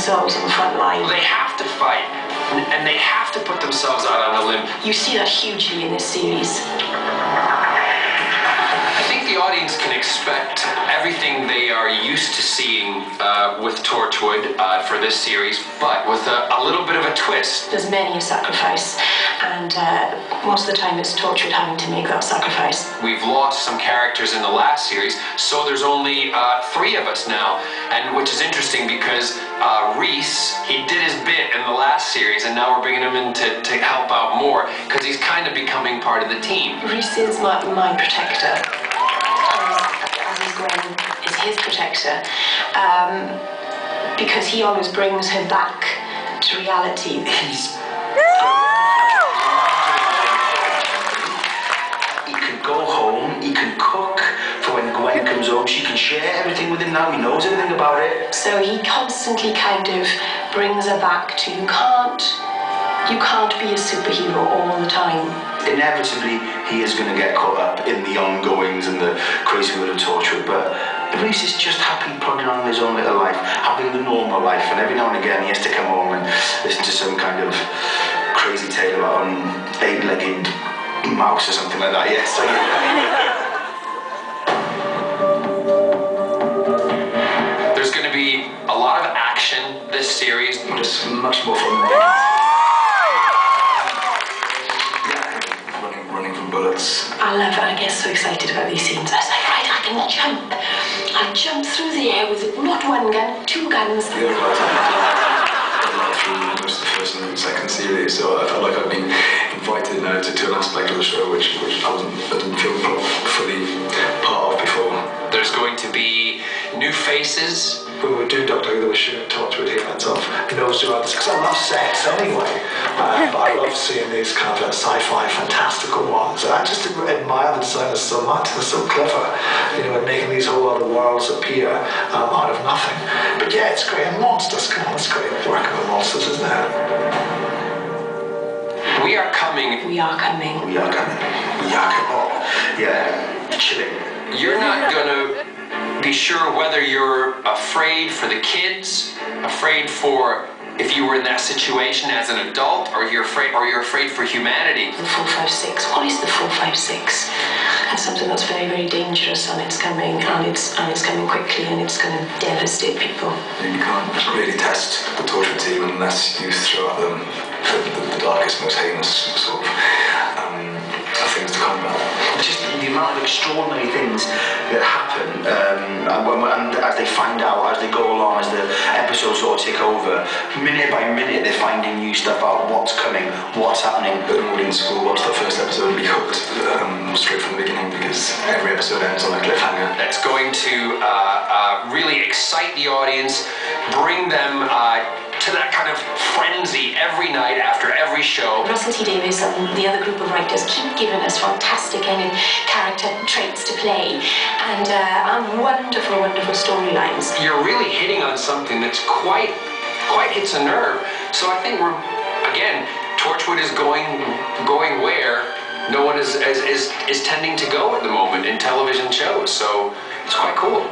themselves on the front line. They have to fight, and they have to put themselves out on a limb. You see that hugely in this series. I think the audience can expect everything they are used to seeing with Torchwood for this series, but with a little bit of a twist. There's many a sacrifice, and most of the time it's Torchwood having to make that sacrifice. We've lost some characters in the last series, so there's only 3 of us now, and which is interesting because Reese, he did his bit in the last series, and now we're bringing him in to help out more, because he's kind of becoming part of the team. Reese is my protector. Gwen is his protector, because he always brings her back to reality. He can go home, he can cook for when Gwen comes home, she can share everything with him now, he knows everything about it. So he constantly kind of brings her back to, you can't be a superhero all the time. Inevitably, he is going to get caught up in the ongoings and the crazy world of Torchwood, but Reese is just happy plodding on in his own little life, having the normal life, and every now and again he has to come home and listen to some kind of crazy tale about an 8-legged mouse or something like that, yes. There's going to be a lot of action this series. Just much more fun. Bullets. I love it. I get so excited about these scenes. I was like, right, I can jump. I'll jump through the air with not 1 gun, 2 guns. Through most of the first and second series, so I felt like I'd been invited now to an aspect of the show which I didn't feel fully part of before. There's going to be new faces. When we were doing Doctor Who, there was shooting Torchwood here and sort of nosed around this, because I love sex anyway, but I love seeing these kind of sci-fi fantastical ones. I just admire the designers so much. They're so clever, you know, at making these whole other worlds appear out of nothing. But yeah, it's great. And monsters, come on, it's great working with monsters, isn't it? We are coming. We are coming. We are coming. Oh, yeah, chilling. You're not gonna be sure whether you're afraid for the kids, afraid for if you were in that situation as an adult, or you're afraid for humanity. The 456. What is the 456? It's something that's very, very dangerous, and it's coming, and it's coming quickly, and it's going to devastate people. You can't really test the Torchwood team unless you throw at them the darkest, most heinous sort of things to combat. Just the amount of extraordinary things that happen, and as they find out, as they go along, as the episodes sort of tick over, minute by minute they're finding new stuff out, what's coming, what's happening. An audience will watch the first episode and be hooked straight from the beginning, because every episode ends on a cliffhanger. That's going to really excite the audience, bring them to that kind of frenzy every night after every show. Russell T Davies and the other group of writers keep giving us fantastic character traits to play, and wonderful, wonderful storylines. You're really hitting on something that's quite hits a nerve. So I think Torchwood is going where no one is tending to go at the moment in television shows. So it's quite cool.